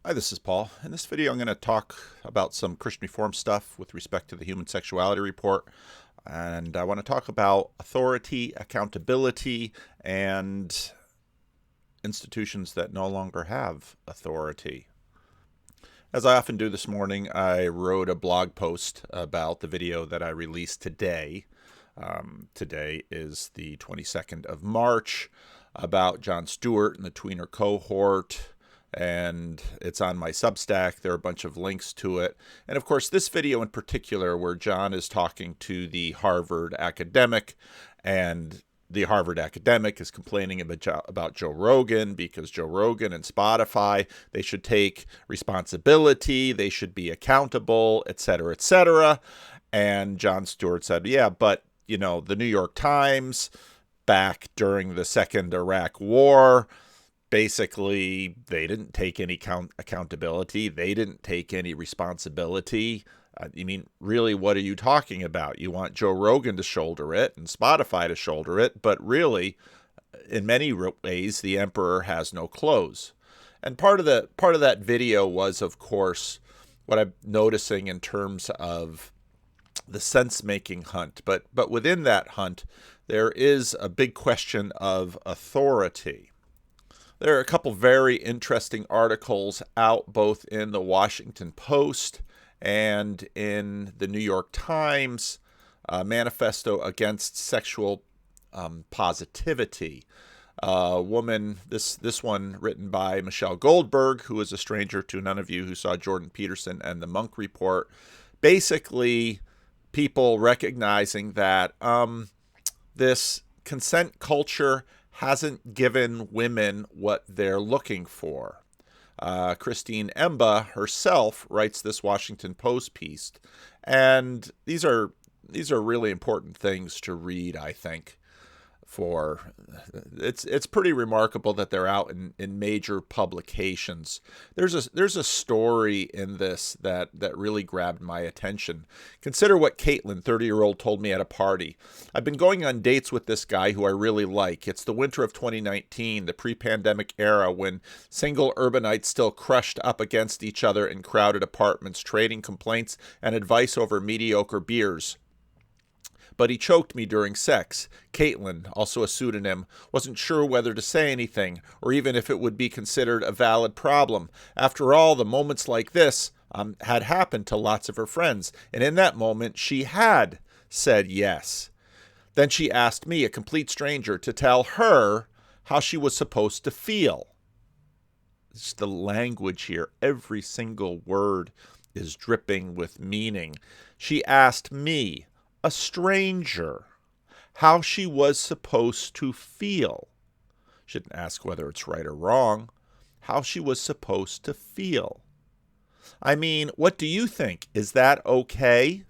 Hi, this is Paul. In this video, I'm going to talk about some Christian Reform stuff with respect to the Human Sexuality Report. And I want to talk about authority, accountability, and institutions that no longer have authority. As I often do this morning, I wrote a blog post about the video that I released today. Today is the 22nd of March, about Jon Stewart and the tweener cohort. And it's on my Substack. There are a bunch of links to it. And of course, this video in particular, where John is talking to the Harvard academic, and the Harvard academic is complaining about Joe Rogan, because Joe Rogan and Spotify, they should take responsibility, they should be accountable, etc., etc. And Jon Stewart said, yeah, but, you know, the New York Times, back during the Second Iraq War, basically, they didn't take any accountability. They didn't take any responsibility. I mean, really, what are you talking about? You want Joe Rogan to shoulder it and Spotify to shoulder it, but really, in many ways, the emperor has no clothes. And part of that video was, of course, what I'm noticing in terms of the sense-making hunt. But within that hunt, there is a big question of authority. There are a couple very interesting articles out both in the Washington Post and in the New York Times, Manifesto Against Sexual Positivity. Woman, this one written by Michelle Goldberg, who is a stranger to none of you who saw Jordan Peterson and the Monk Report. Basically, people recognizing that this consent culture hasn't given women what they're looking for. Christine Emba herself writes this Washington Post piece, and these are really important things to read, I think. It's pretty remarkable that they're out in major publications. There's a story in this that really grabbed my attention. Consider what Caitlin, 30-year-old, told me at a party. I've been going on dates with this guy who I really like. It's the winter of 2019, the pre-pandemic era, when single urbanites still crushed up against each other in crowded apartments, trading complaints and advice over mediocre beers. But he choked me during sex. Caitlin, also a pseudonym, wasn't sure whether to say anything, or even if it would be considered a valid problem. After all, the moments like this had happened to lots of her friends, and in that moment she had said yes. Then she asked me, a complete stranger, to tell her how she was supposed to feel. It's the language here. Every single word is dripping with meaning. She asked me, a stranger, how she was supposed to feel. She didn't ask whether it's right or wrong. How she was supposed to feel. I mean, what do you think? Is that okay?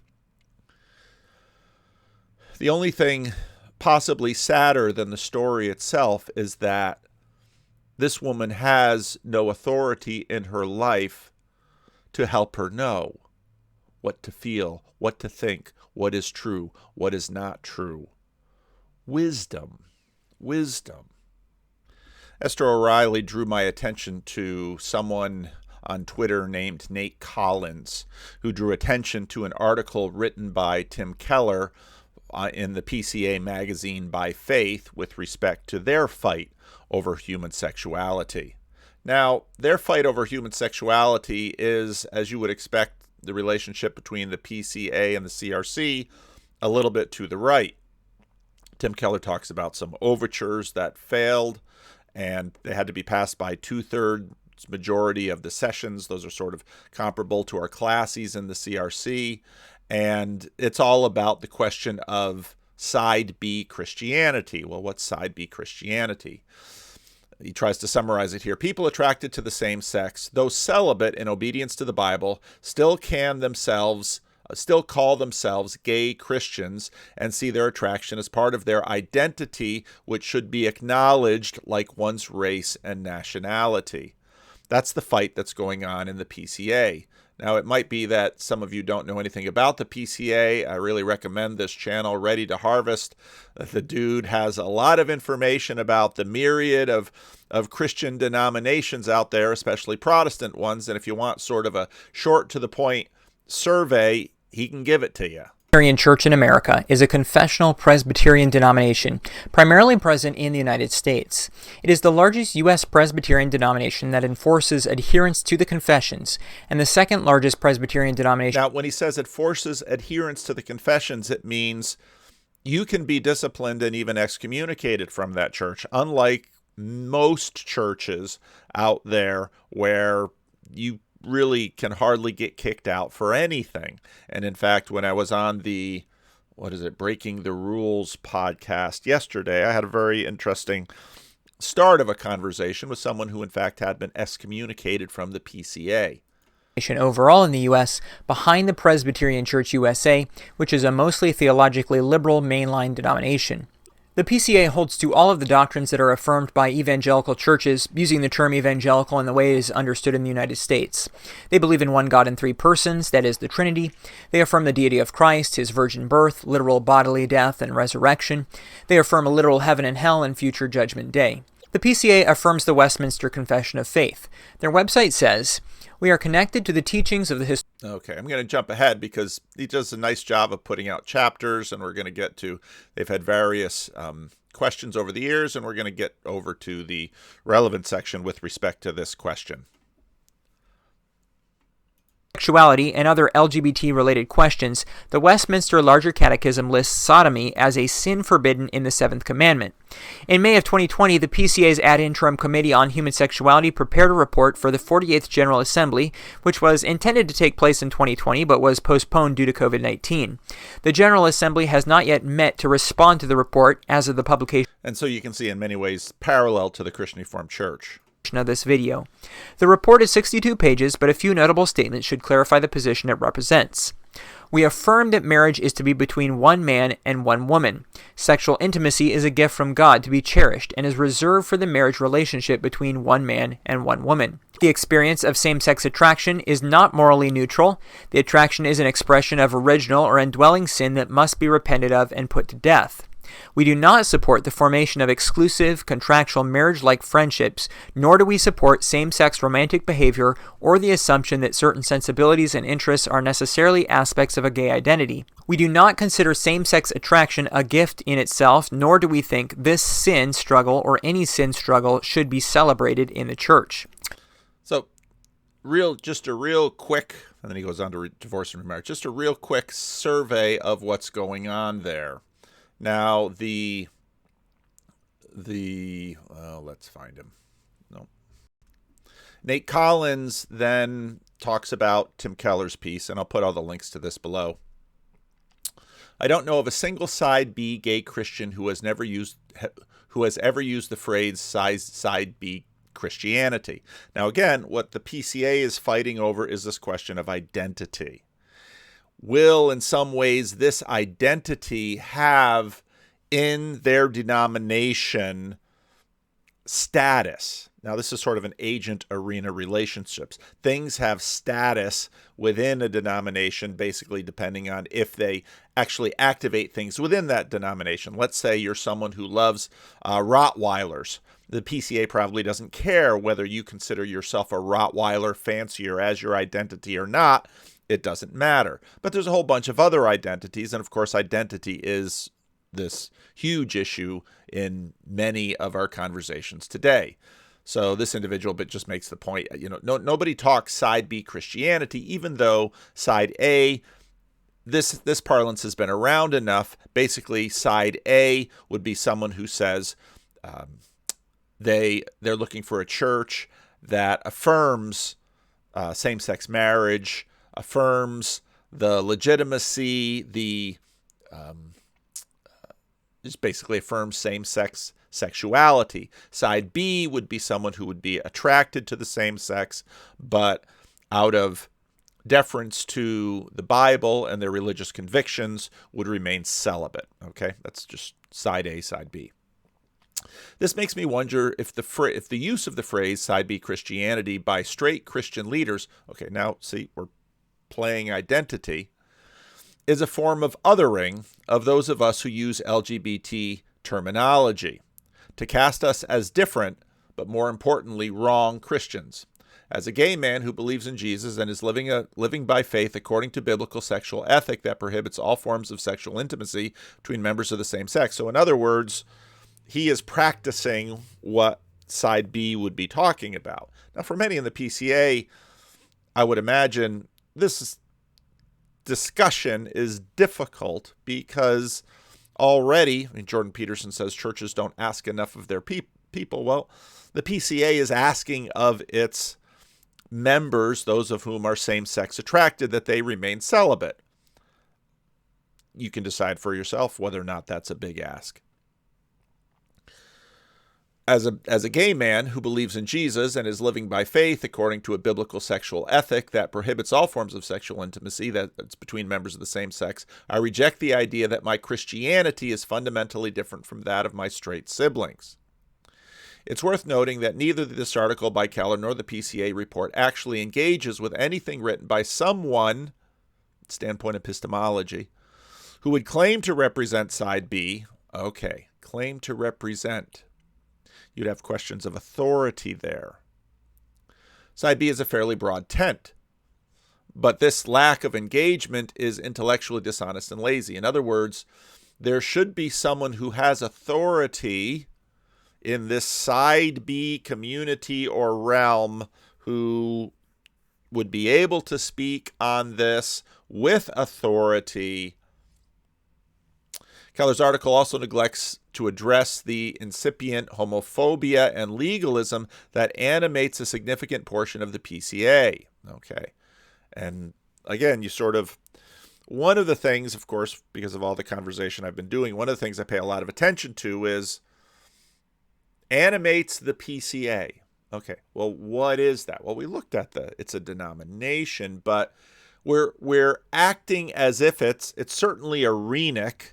The only thing possibly sadder than the story itself is that this woman has no authority in her life to help her know what to feel, what to think, what is true, what is not true. Wisdom. Esther O'Reilly drew my attention to someone on Twitter named Nate Collins, who drew attention to an article written by Tim Keller in the PCA magazine By Faith with respect to their fight over human sexuality. Now, their fight over human sexuality is, as you would expect, the relationship between the PCA and the CRC a little bit to the right. Tim Keller talks about some overtures that failed, and they had to be passed by 2/3 majority of the sessions. Those are sort of comparable to our classes in the CRC. And it's all about the question of side B Christianity. Well, what's side B Christianity? He tries to summarize it here. People attracted to the same sex, though celibate in obedience to the Bible, still call themselves gay Christians and see their attraction as part of their identity, which should be acknowledged like one's race and nationality. That's the fight that's going on in the PCA. Now, it might be that some of you don't know anything about the PCA. I really recommend this channel, Ready to Harvest. The dude has a lot of information about the myriad of Christian denominations out there, especially Protestant ones. And if you want sort of a short to the point survey, he can give it to you. Presbyterian Church in America is a confessional Presbyterian denomination, primarily present in the United States. It is the largest U.S. Presbyterian denomination that enforces adherence to the confessions, and the second largest Presbyterian denomination. Now, when he says it forces adherence to the confessions, it means you can be disciplined and even excommunicated from that church, unlike most churches out there where you really can hardly get kicked out for anything. And in fact, when I was on the, Breaking the Rules podcast yesterday, I had a very interesting start of a conversation with someone who in fact had been excommunicated from the PCA. Overall in the U.S., behind the Presbyterian Church USA, which is a mostly theologically liberal mainline denomination. The PCA holds to all of the doctrines that are affirmed by evangelical churches, using the term evangelical in the way it is understood in the United States. They believe in one God in three persons, that is, the Trinity. They affirm the deity of Christ, his virgin birth, literal bodily death, and resurrection. They affirm a literal heaven and hell and future judgment day. The PCA affirms the Westminster Confession of Faith. Their website says, "We are connected to the teachings of the Okay, I'm going to jump ahead because he does a nice job of putting out chapters, and we're going to get to, they've had various questions over the years, and we're going to get over to the relevant section with respect to this question. Sexuality and other LGBT-related questions, the Westminster Larger Catechism lists sodomy as a sin forbidden in the Seventh Commandment. In May of 2020, the PCA's Ad Interim Committee on Human Sexuality prepared a report for the 48th General Assembly, which was intended to take place in 2020 but was postponed due to COVID-19. The General Assembly has not yet met to respond to the report as of the publication. And so you can see in many ways parallel to the Christian Reformed Church of this video. The report is 62 pages, but a few notable statements should clarify the position it represents. We affirm that marriage is to be between one man and one woman. Sexual intimacy is a gift from God to be cherished and is reserved for the marriage relationship between one man and one woman. The experience of same-sex attraction is not morally neutral. The attraction is an expression of original or indwelling sin that must be repented of and put to death. We do not support the formation of exclusive, contractual marriage-like friendships, nor do we support same-sex romantic behavior or the assumption that certain sensibilities and interests are necessarily aspects of a gay identity. We do not consider same-sex attraction a gift in itself, nor do we think this sin struggle or any sin struggle should be celebrated in the church. So, just a real quick, and then he goes on to divorce and remarriage, just a real quick survey of what's going on there. Now, let's find him. No. Nate Collins then talks about Tim Keller's piece, and I'll put all the links to this below. I don't know of a single side B gay Christian who has ever used the phrase side B Christianity. Now, again, what the PCA is fighting over is this question of identity. Will, in some ways, this identity have in their denomination status? Now, this is sort of an agent arena relationships. Things have status within a denomination, basically depending on if they actually activate things within that denomination. Let's say you're someone who loves Rottweilers. The PCA probably doesn't care whether you consider yourself a Rottweiler fancier as your identity or not. It doesn't matter. But there's a whole bunch of other identities, and of course identity is this huge issue in many of our conversations today. So this individual bit just makes the point, nobody talks side B Christianity, even though side A, this parlance has been around enough. Basically, side A would be someone who says they're looking for a church that affirms same-sex marriage, affirms the legitimacy, just basically affirms same-sex sexuality. Side B would be someone who would be attracted to the same sex, but out of deference to the Bible and their religious convictions would remain celibate. Okay, that's just side A, side B. This makes me wonder if the use of the phrase side B Christianity by straight Christian leaders, okay, now see, we're playing identity, is a form of othering of those of us who use LGBT terminology to cast us as different, but more importantly, wrong Christians. As a gay man who believes in Jesus and is living by faith according to biblical sexual ethic that prohibits all forms of sexual intimacy between members of the same sex. So in other words, he is practicing what side B would be talking about. Now, for many in the PCA, I would imagine this discussion is difficult because already, Jordan Peterson says churches don't ask enough of their people. Well, the PCA is asking of its members, those of whom are same-sex attracted, that they remain celibate. You can decide for yourself whether or not that's a big ask. As a gay man who believes in Jesus and is living by faith according to a biblical sexual ethic that prohibits all forms of sexual intimacy that's between members of the same sex, I reject the idea that my Christianity is fundamentally different from that of my straight siblings. It's worth noting that neither this article by Keller nor the PCA report actually engages with anything written by someone, standpoint epistemology, who would claim to represent side B. Okay, claim to represent. You'd have questions of authority there. Side B is a fairly broad tent, but this lack of engagement is intellectually dishonest and lazy. In other words, there should be someone who has authority in this side B community or realm who would be able to speak on this with authority. Keller's article also neglects to address the incipient homophobia and legalism that animates a significant portion of the PCA. Okay. And again, one of the things, of course, because of all the conversation I've been doing, one of the things I pay a lot of attention to is animates the PCA. Okay. Well, what is that? Well, we looked at it's a denomination, but we're acting as if it's certainly a renic,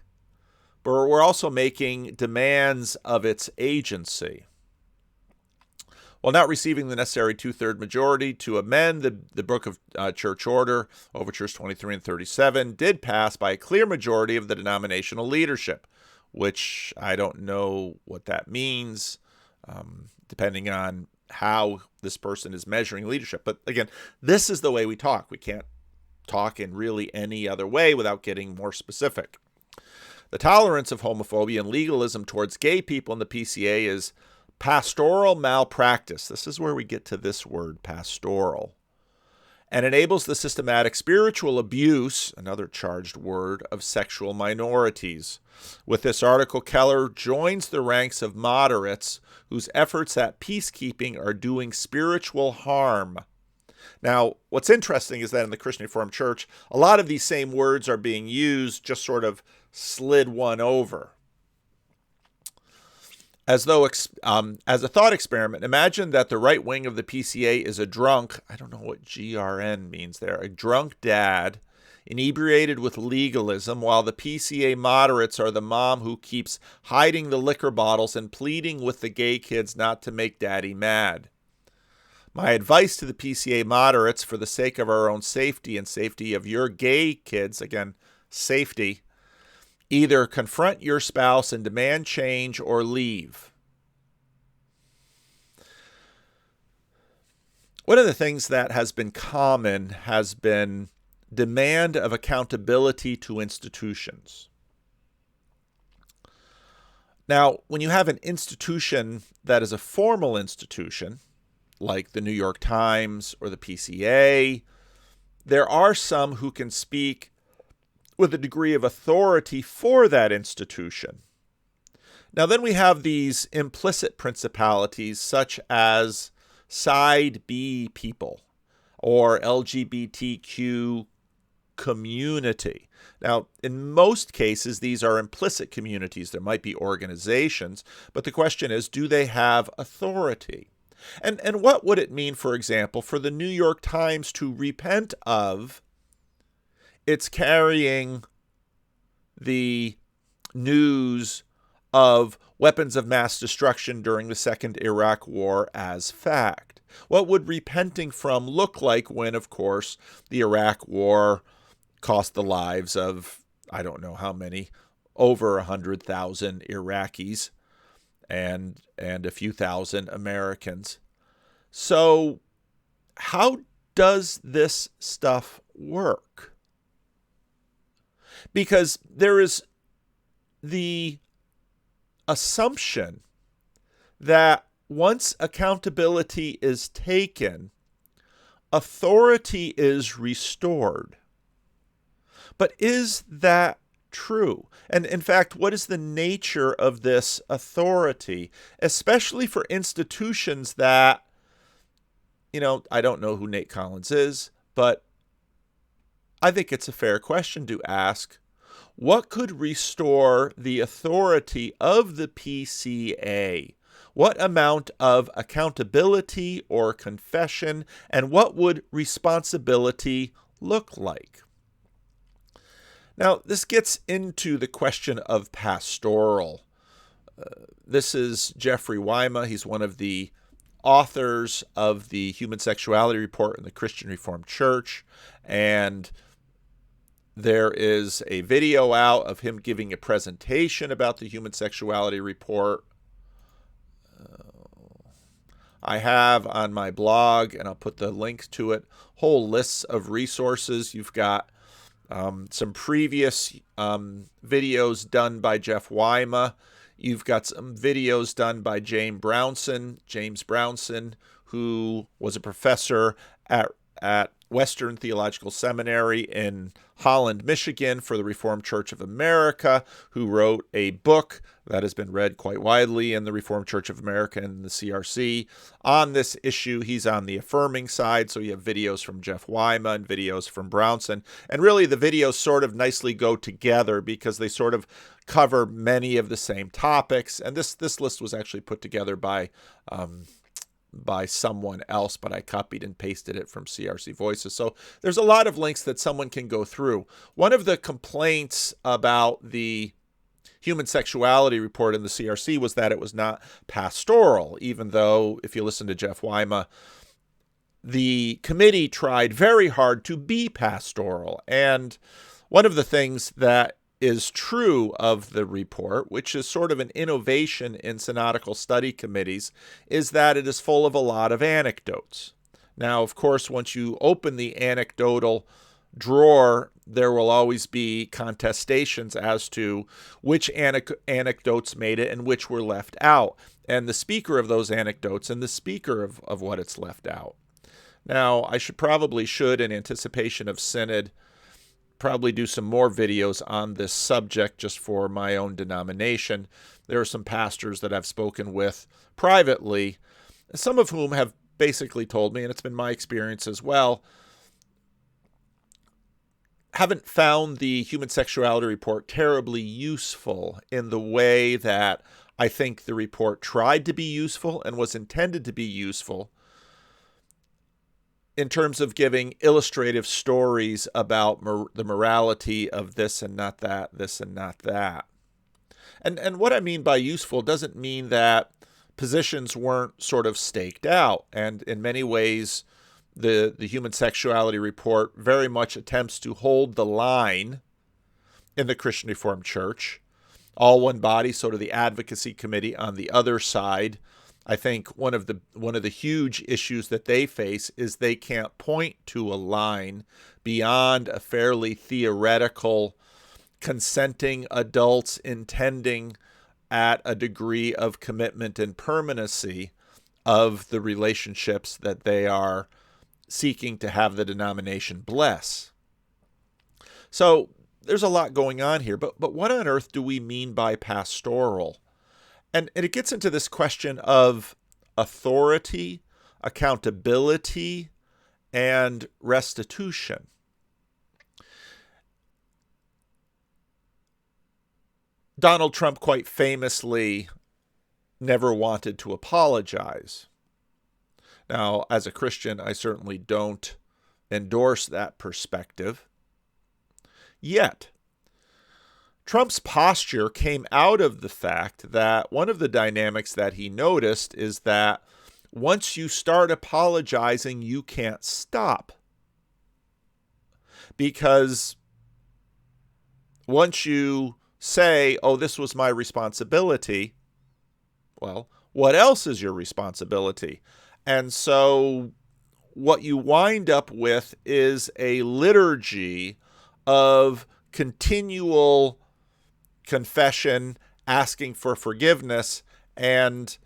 but we're also making demands of its agency. While not receiving the necessary 2/3 majority to amend the Book of Church Order, Overtures 23 and 37, did pass by a clear majority of the denominational leadership, which I don't know what that means, depending on how this person is measuring leadership. But again, this is the way we talk. We can't talk in really any other way without getting more specific. The tolerance of homophobia and legalism towards gay people in the PCA is pastoral malpractice. This is where we get to this word, pastoral, and enables the systematic spiritual abuse, another charged word, of sexual minorities. With this article, Keller joins the ranks of moderates whose efforts at peacekeeping are doing spiritual harm. Now, what's interesting is that in the Christian Reformed Church, a lot of these same words are being used, just sort of slid one over. As though, as a thought experiment, imagine that the right wing of the PCA is a drunk, I don't know what GRN means there, a drunk dad, inebriated with legalism, while the PCA moderates are the mom who keeps hiding the liquor bottles and pleading with the gay kids not to make daddy mad. My advice to the PCA moderates, for the sake of our own safety and safety of your gay kids, again, safety, either confront your spouse and demand change or leave. One of the things that has been common has been demand of accountability to institutions. Now, when you have an institution that is a formal institution, like the New York Times or the PCA, there are some who can speak with a degree of authority for that institution. Now, then we have these implicit principalities such as side B people or LGBTQ community. Now, in most cases, these are implicit communities. There might be organizations, but the question is, do they have authority? And what would it mean, for example, for the New York Times to repent of its carrying the news of weapons of mass destruction during the Second Iraq War as fact? What would repenting from look like when, of course, the Iraq War cost the lives of, I don't know how many, over 100,000 Iraqis and a few thousand Americans? So how does this stuff work? Because there is the assumption that once accountability is taken, authority is restored. But is that true? And in fact, what is the nature of this authority, especially for institutions that, I don't know who Nate Collins is, but I think it's a fair question to ask. What could restore the authority of the PCA? What amount of accountability or confession, and what would responsibility look like? Now, this gets into the question of pastoral. This is Jeffrey Wyma. He's one of the authors of the Human Sexuality Report in the Christian Reformed Church, and there is a video out of him giving a presentation about the Human Sexuality Report. I have on my blog, and I'll put the link to it, whole lists of resources. You've got some previous videos done by Jeff Wyma. You've got some videos done by James Brownson, who was a professor at Western Theological Seminary in Holland, Michigan, for the Reformed Church of America, who wrote a book that has been read quite widely in the Reformed Church of America and the CRC on this issue. He's on the affirming side, so you have videos from Jeff Wyma and videos from Brownson. And really, the videos sort of nicely go together because they sort of cover many of the same topics. And this list was actually put together by someone else, but I copied and pasted it from CRC Voices. So there's a lot of links that someone can go through. One of the complaints about the Human Sexuality Report in the CRC was that it was not pastoral, even though, if you listen to Jeff Wyma, the committee tried very hard to be pastoral. And one of the things that is true of the report, which is sort of an innovation in synodical study committees, is that it is full of a lot of anecdotes. Now, of course, once you open the anecdotal drawer, there will always be contestations as to which anecdotes made it and which were left out, and the speaker of those anecdotes and the speaker of what it's left out. Now, I should, in anticipation of Synod, probably do some more videos on this subject just for my own denomination. There are some pastors that I've spoken with privately, some of whom have basically told me, and it's been my experience as well, haven't found the Human Sexuality Report terribly useful in the way that I think the report tried to be useful and was intended to be useful, in terms of giving illustrative stories about the morality of this and not that, this and not that. And what I mean by useful doesn't mean that positions weren't sort of staked out. And in many ways, the Human Sexuality Report very much attempts to hold the line in the Christian Reformed Church. All one body, sort of the advocacy committee on the other side. I think one of the huge issues that they face is they can't point to a line beyond a fairly theoretical consenting adults intending at a degree of commitment and permanency of the relationships that they are seeking to have the denomination bless. So there's a lot going on here, but what on earth do we mean by pastoral? And it gets into this question of authority, accountability, and restitution. Donald Trump quite famously never wanted to apologize. Now, as a Christian, I certainly don't endorse that perspective. Yet, Trump's posture came out of the fact that one of the dynamics that he noticed is that once you start apologizing, you can't stop. Because once you say, oh, this was my responsibility, well, what else is your responsibility? And so what you wind up with is a liturgy of continual confession, asking for forgiveness, and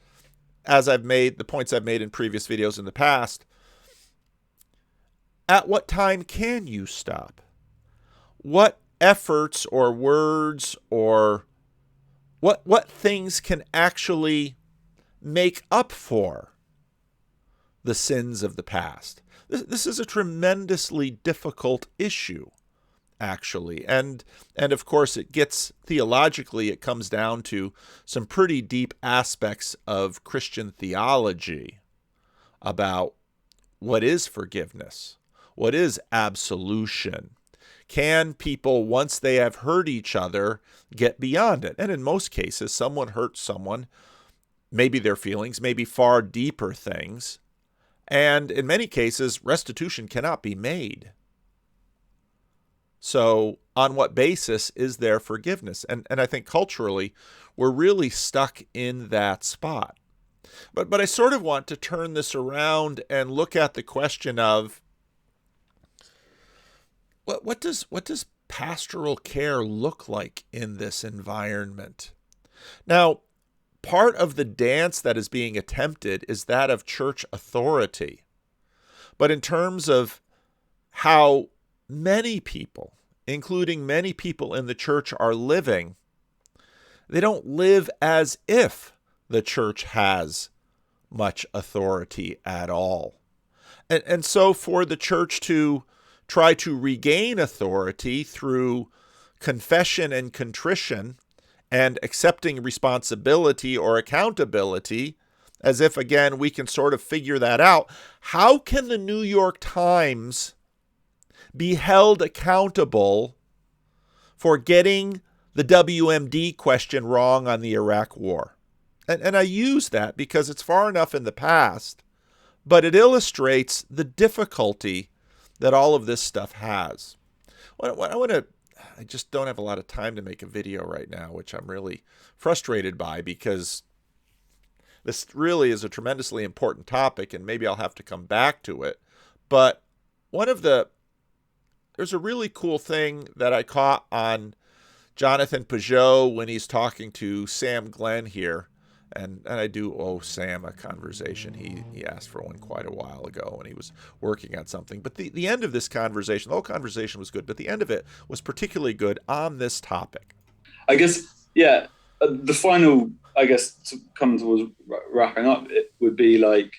as I've made the points I've made in previous videos in the past, at what time can you stop? What efforts or words or what things can actually make up for the sins of the past? This is a tremendously difficult issue, actually. And of course, it gets theologically, it comes down to some pretty deep aspects of Christian theology about what is forgiveness, what is absolution. Can people, once they have hurt each other, get beyond it? And in most cases, someone hurts someone, maybe their feelings, maybe far deeper things. And in many cases, restitution cannot be made. So on what basis is there forgiveness? And I think culturally, we're really stuck in that spot. But I sort of want to turn this around and look at the question of what does pastoral care look like in this environment? Now, part of the dance that is being attempted is that of church authority. But in terms of how many people, including many people in the church, are living, they don't live as if the church has much authority at all. And so for the church to try to regain authority through confession and contrition and accepting responsibility or accountability, as if, again, we can sort of figure that out. How can the New York Times be held accountable for getting the WMD question wrong on the Iraq War? And I use that because it's far enough in the past, but it illustrates the difficulty that all of this stuff has. I just don't have a lot of time to make a video right now, which I'm really frustrated by because this really is a tremendously important topic, and maybe I'll have to come back to it. But there's a really cool thing that I caught on Jonathan Peugeot when he's talking to Sam Glenn here. And I do owe Sam a conversation. He asked for one quite a while ago, and he was working on something. But the end of this conversation, the whole conversation was good, but the end of it was particularly good on this topic. I guess, yeah, the final, I guess, to come towards wrapping up, it would be like,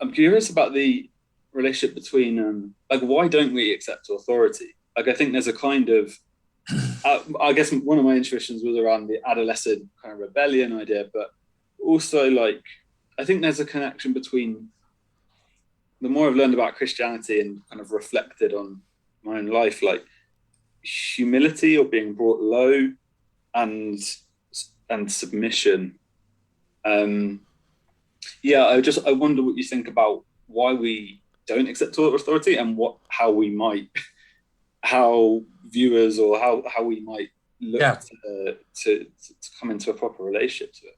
I'm curious about the relationship between, why don't we accept authority? Like, I think there's a kind of, I guess one of my intuitions was around the adolescent kind of rebellion idea, but also I think there's a connection between the more I've learned about Christianity and kind of reflected on my own life, like humility or being brought low and submission. I wonder what you think about why we don't accept authority and how viewers or how we might look to come into a proper relationship to it.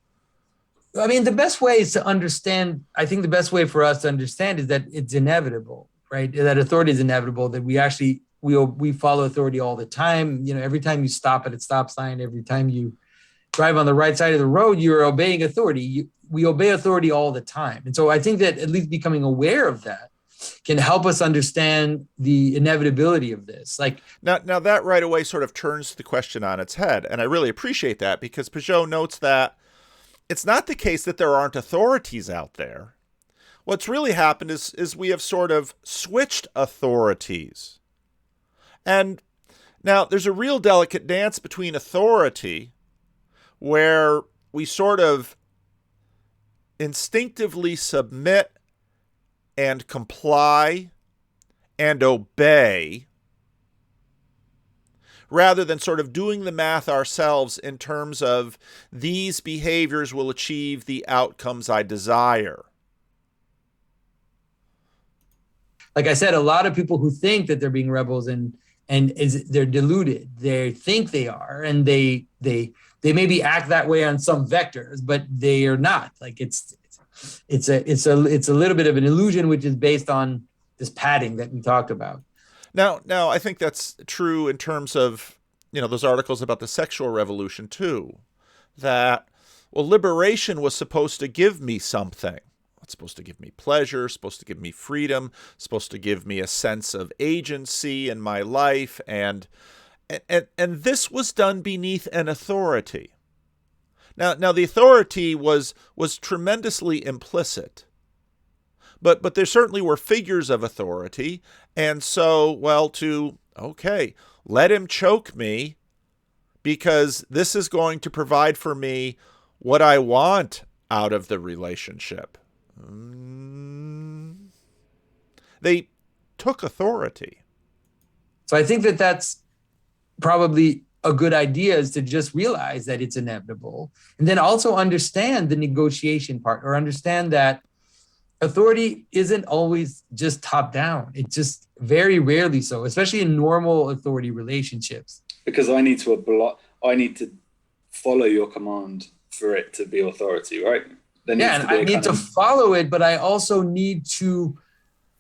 I mean, the best way is to understand. I think the best way for us to understand is that it's inevitable, right? That authority is inevitable, that we follow authority all the time. You know, every time you stop at a stop sign, every time you drive on the right side of the road, you're obeying authority. We obey authority all the time. And so I think that at least becoming aware of that can help us understand the inevitability of this. Now that right away sort of turns the question on its head. And I really appreciate that, because Peugeot notes that it's not the case that there aren't authorities out there. What's really happened is we have sort of switched authorities. And now there's a real delicate dance between authority, where we sort of instinctively submit and comply and obey, rather than sort of doing the math ourselves in terms of these behaviors will achieve the outcomes I desire. Like I said, a lot of people who think that they're being rebels they're deluded. They think they are, and they maybe act that way on some vectors, but they are not. Like it's a little bit of an illusion, which is based on this padding that we talked about. Now, I think that's true in terms of, those articles about the sexual revolution too, that, well, liberation was supposed to give me something. It's supposed to give me pleasure, supposed to give me freedom, supposed to give me a sense of agency in my life, and this was done beneath an authority. Now the authority was tremendously implicit, but there certainly were figures of authority, and so, let him choke me because this is going to provide for me what I want out of the relationship. They took authority. So I think that that's probably a good idea, is to just realize that it's inevitable, and then also understand the negotiation part, or understand that authority isn't always just top down. It's just very rarely so, especially in normal authority relationships. Because I need to follow your command for it to be authority, right? I need to follow it, but I also need to,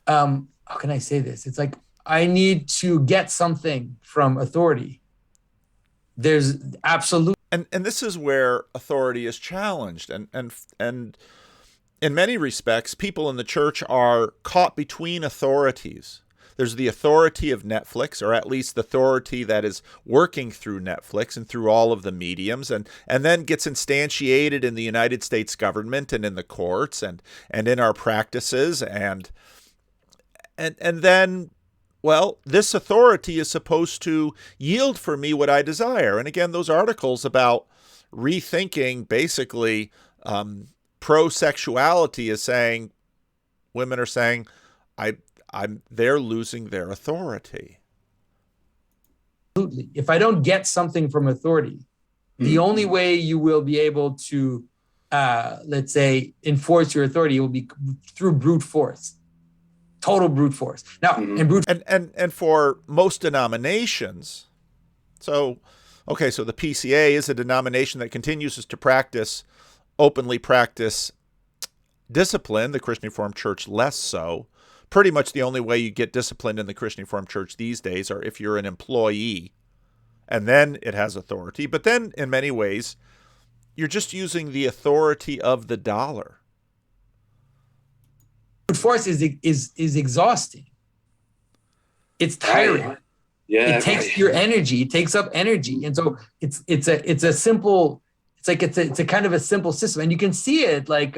how can I say this? It's like, I need to get something from authority. There's absolute. And this is where authority is challenged. And in many respects, people in the church are caught between authorities. There's the authority of Netflix, or at least the authority that is working through Netflix and through all of the mediums, and then gets instantiated in the United States government and in the courts and in our practices. And then, this authority is supposed to yield for me what I desire. And again, those articles about rethinking basically pro-sexuality is saying, women are saying, they're losing their authority. Absolutely. If I don't get something from authority, the only way you will be able to, let's say, enforce your authority will be through brute force, total brute force. Now, and for most denominations, so the PCA is a denomination that continues to openly practice discipline. The Christian Reformed Church less so. Pretty much the only way you get disciplined in the Christian Reformed Church these days are if you're an employee, and then it has authority. But then, in many ways, you're just using the authority of the dollar. Brute force is exhausting. It's tiring. Right. Yeah, it takes your energy. It takes up energy, and so it's a simple. It's like it's a kind of a simple system, and you can see it like.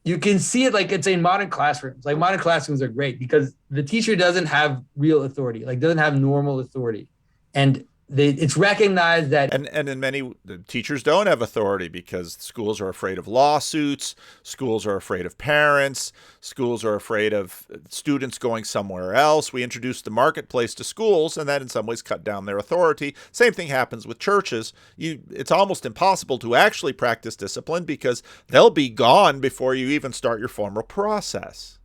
You can see it like it's in modern classrooms. Like modern classrooms are great because the teacher doesn't have real authority, like doesn't have normal authority. And it's recognized that. And in many, the teachers don't have authority because schools are afraid of lawsuits. Schools are afraid of parents. Schools are afraid of students going somewhere else. We introduced the marketplace to schools, and that in some ways cut down their authority. Same thing happens with churches. It's almost impossible to actually practice discipline because they'll be gone before you even start your formal process.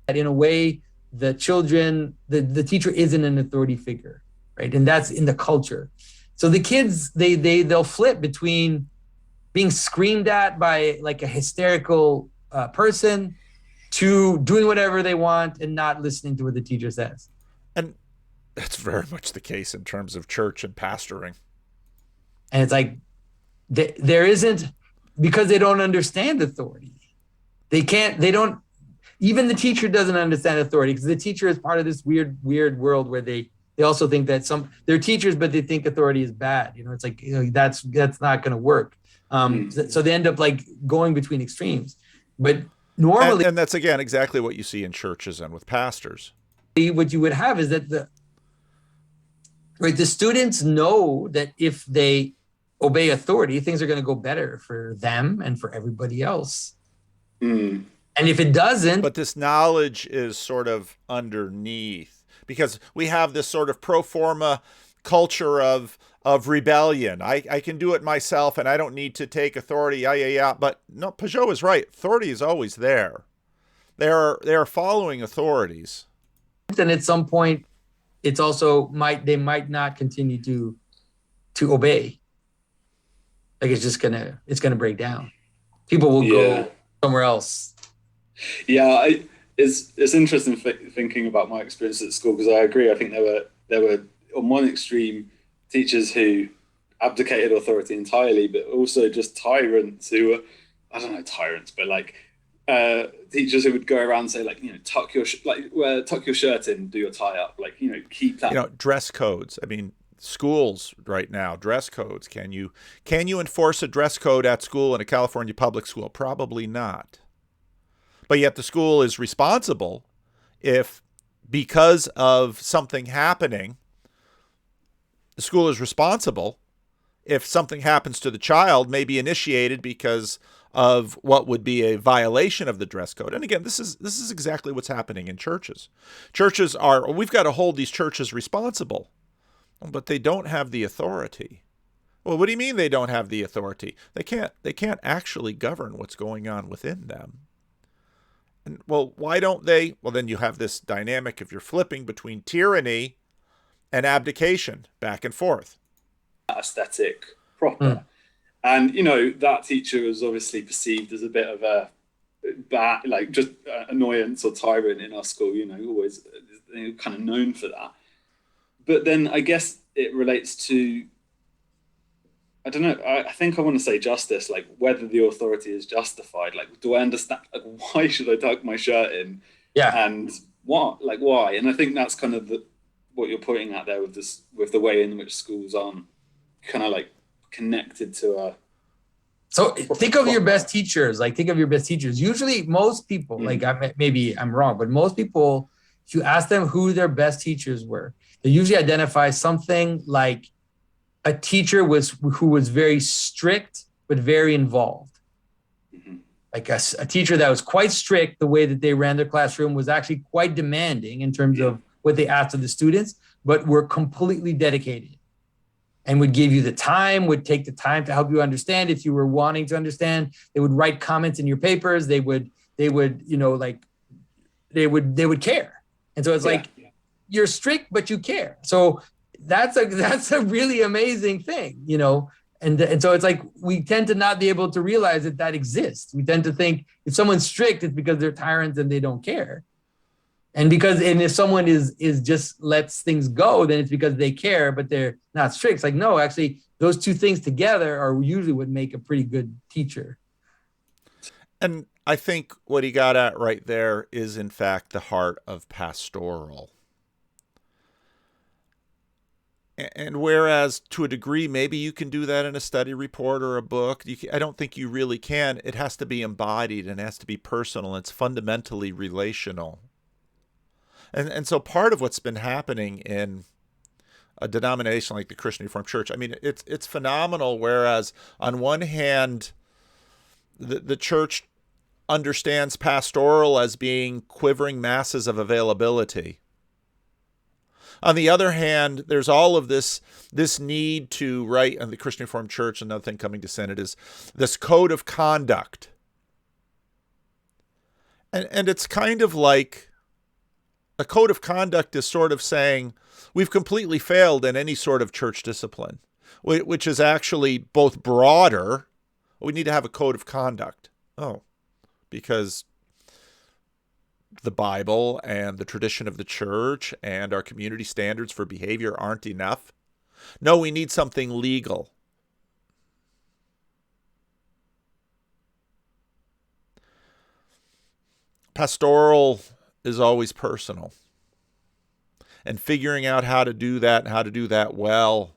In a way, the teacher isn't an authority figure. Right. And that's in the culture. So the kids, they'll flip between being screamed at by like a hysterical person to doing whatever they want and not listening to what the teacher says. And that's very much the case in terms of church and pastoring. And it's like, there isn't, because they don't understand authority. Even the teacher doesn't understand authority because the teacher is part of this weird world where they also think that they're teachers, but they think authority is bad. It's like, that's not going to work. So they end up like going between extremes. But normally, and that's again exactly what you see in churches and with pastors. What you would have is that the students know that if they obey authority, things are going to go better for them and for everybody else. And if it doesn't, but this knowledge is sort of underneath. because we have this sort of pro forma culture of rebellion. I can do it myself and I don't need to take authority. Yeah. But no, Peugeot is right. Authority is always there. They are following authorities. And at some point, it's also they might not continue to obey. Like it's gonna break down. People will go somewhere else. Yeah, it's interesting thinking about my experience at school, because I agree. I think there were on one extreme teachers who abdicated authority entirely, but also just tyrants who were, I don't know, tyrants, but like teachers who would go around and say, like, you know, tuck your shirt in, do your tie up, like, you know, keep that. You know, dress codes. I mean, schools right now, dress codes. Can you enforce a dress code at school in a California public school? Probably not. But yet the school is responsible if, because of something happening, the school is responsible if something happens to the child, may be initiated because of what would be a violation of the dress code. And again, this is exactly what's happening in churches. We've got to hold these churches responsible, but they don't have the authority. Well, what do you mean they don't have the authority? They can't actually govern what's going on within them. And, well, why don't they? Well, then you have this dynamic if you're flipping between tyranny and abdication, back and forth. Aesthetic proper. And, you know, that teacher was obviously perceived as a bit of a bad, like, just annoyance or tyrant in our school, you know, always kind of known for that. But then I guess it relates to, I don't know, I think I want to say justice, like whether the authority is justified. Like, do I understand, like, why should I tuck my shirt in? Yeah. And what, like, why? And I think that's kind of what you're pointing at there with this, with the way in which schools are kind of like connected to a. So think of your best teachers. Like, think of your best teachers. Usually most people, like, maybe I'm wrong, but most people, if you ask them who their best teachers were, they usually identify something like a teacher who was very strict, but very involved. Like a teacher that was quite strict. The way that they ran their classroom was actually quite demanding in terms of what they asked of the students, but were completely dedicated and would give you the time, would take the time to help you understand. If you were wanting to understand, they would write comments in your papers. They would, you know, like they would care. And so it's like, you're strict, but you care. So that's a really amazing thing, you know? And so it's like, we tend to not be able to realize that exists. We tend to think if someone's strict, it's because they're tyrants and they don't care. And if someone is just lets things go, then it's because they care, but they're not strict. It's like, no, actually, those two things together are usually what make a pretty good teacher. And I think what he got at right there is, in fact, the heart of pastoral. And whereas to a degree, maybe you can do that in a study report or a book, I don't think you really can. It has to be embodied and it has to be personal. It's fundamentally relational. And so part of what's been happening in a denomination like the Christian Reformed Church, I mean, it's phenomenal. Whereas on one hand, the church understands pastoral as being quivering masses of availability. On the other hand, there's all of this need to write, and the Christian Reformed Church, another thing coming to Synod, is this code of conduct. And it's kind of like a code of conduct is sort of saying we've completely failed in any sort of church discipline, which is actually both broader. We need to have a code of conduct. Oh, because the Bible and the tradition of the church and our community standards for behavior aren't enough. No, we need something legal. Pastoral is always personal. And figuring out how to do that and how to do that well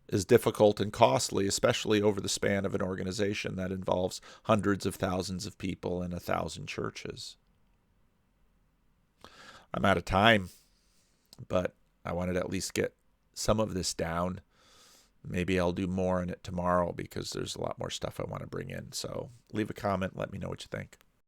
is difficult and costly, especially over the span of an organization that involves hundreds of thousands of people and 1,000 churches. I'm out of time, but I wanted to at least get some of this down. Maybe I'll do more on it tomorrow because there's a lot more stuff I want to bring in. So leave a comment. Let me know what you think.